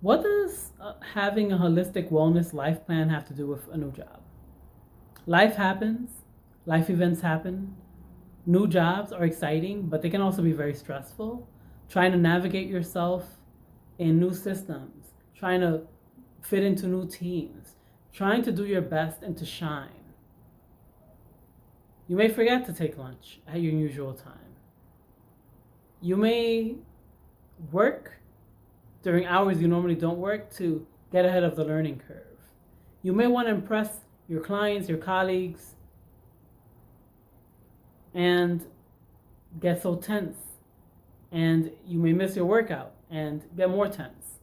What does having a holistic wellness life plan have to do with a new job? Life happens, life events happen. New jobs are exciting, but they can also be very stressful. Trying to navigate yourself in new systems, trying to fit into new teams, trying to do your best and to shine. You may forget to take lunch at your usual time. You may work during hours you normally don't work to get ahead of the learning curve. You may want to impress your clients, your colleagues, and get so tense. And you may miss your workout and get more tense.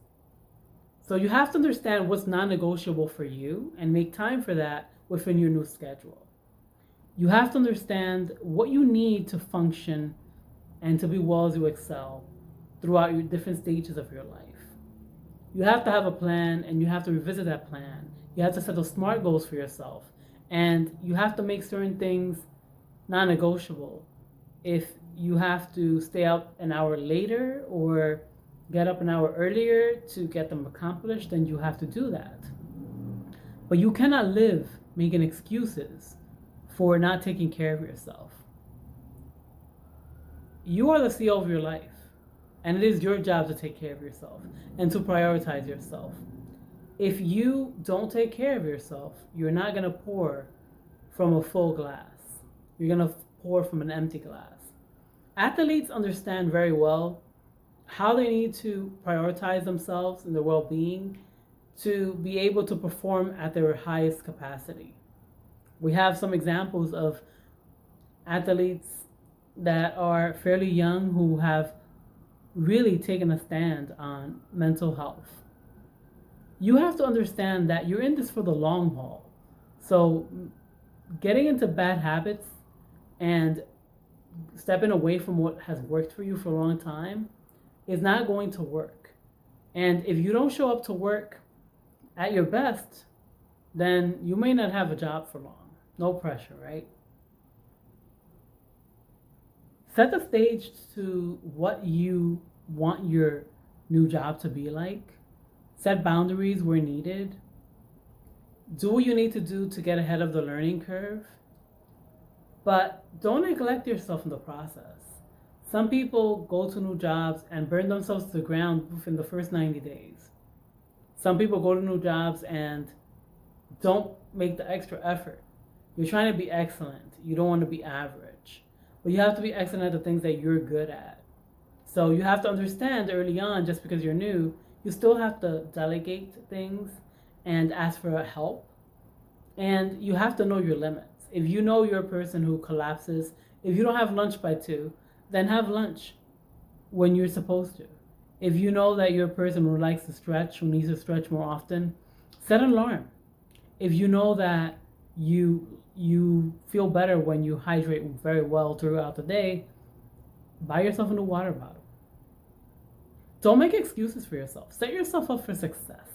So you have to understand what's non-negotiable for you and make time for that within your new schedule. You have to understand what you need to function and to be well as you excel throughout your different stages of your life. You have to have a plan and you have to revisit that plan. You have to set those SMART goals for yourself. And you have to make certain things non negotiable. If you have to stay up an hour later or get up an hour earlier to get them accomplished, then you have to do that. But you cannot live making excuses for not taking care of yourself. You are the CEO of your life, and it is your job to take care of yourself and to prioritize yourself. If you don't take care of yourself, you're not going to pour from a full glass. You're going to pour from an empty glass. Athletes understand very well how they need to prioritize themselves and their well-being to be able to perform at their highest capacity. We have some examples of athletes that are fairly young who have really taken a stand on mental health. You have to understand that you're in this for the long haul. So getting into bad habits and stepping away from what has worked for you for a long time is not going to work. And if you don't show up to work at your best, then you may not have a job for long. No pressure, right? Set the stage to what you want your new job to be like. Set boundaries where needed. Do what you need to do to get ahead of the learning curve. But don't neglect yourself in the process. Some people go to new jobs and burn themselves to the ground within the first 90 days. Some people go to new jobs and don't make the extra effort. You're trying to be excellent. You don't want to be average. But you have to be excellent at the things that you're good at. So you have to understand early on, just because you're new, you still have to delegate things and ask for help. And you have to know your limits. If you know you're a person who collapses, if you don't have lunch by 2, then have lunch when you're supposed to. If you know that you're a person who likes to stretch, who needs to stretch more often, set an alarm. If you know that you feel better when you hydrate very well throughout the day, buy yourself a new water bottle. Don't make excuses for yourself. Set yourself up for success.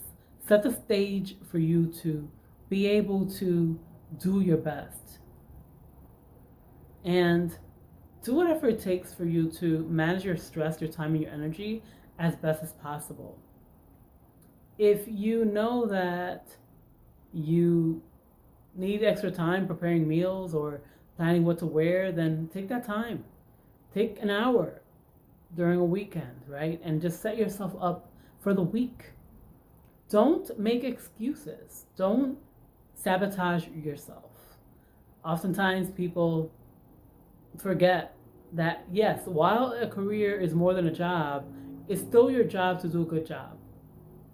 Set the stage for you to be able to do your best. And do whatever it takes for you to manage your stress, your time, and your energy as best as possible. If you know that you need extra time preparing meals or planning what to wear, then take that time. Take an hour during a weekend, right? And just set yourself up for the week. Don't make excuses. Don't sabotage yourself. Oftentimes people forget that, yes, while a career is more than a job, it's still your job to do a good job,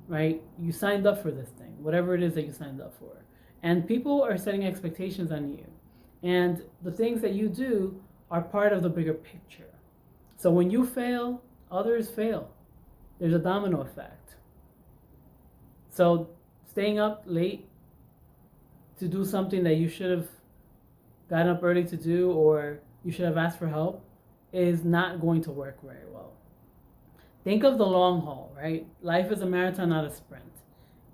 right? You signed up for this thing, whatever it is that you signed up for. And people are setting expectations on you. And the things that you do are part of the bigger picture. So when you fail, others fail. There's a domino effect. So staying up late to do something that you should have gotten up early to do, or you should have asked for help, is not going to work very well. Think of the long haul, right? Life is a marathon, not a sprint.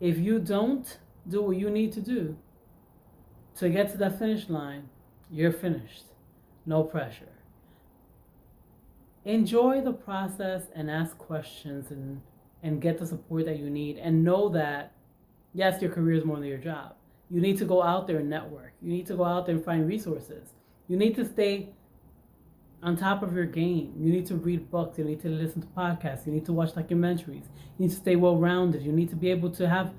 If you don't do what you need to do to get to that finish line, you're finished. No pressure. Enjoy the process and ask questions and and get the support that you need, and know that yes, your career is more than your job. You need to go out there and network. You need to go out there and find resources. You need to stay on top of your game. You need to read books. You need to listen to podcasts. You need to watch documentaries. You need to stay well rounded. You need to be able to have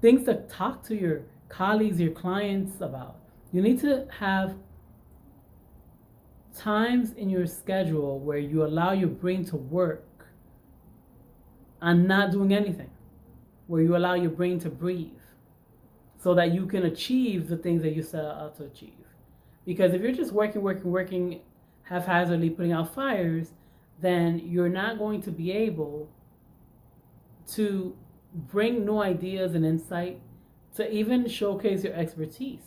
things to talk to your colleagues, your clients about. You need to have times in your schedule where you allow your brain to work and not doing anything, where you allow your brain to breathe so that you can achieve the things that you set out to achieve. Because if you're just working haphazardly, putting out fires, then you're not going to be able to bring new ideas and insight to even showcase your expertise.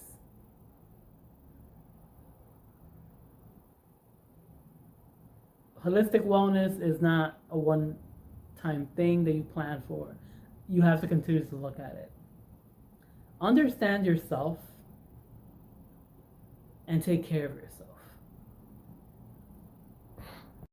Holistic wellness is not a one-time thing that you plan for. You have to continue to look at it. Understand yourself and take care of yourself.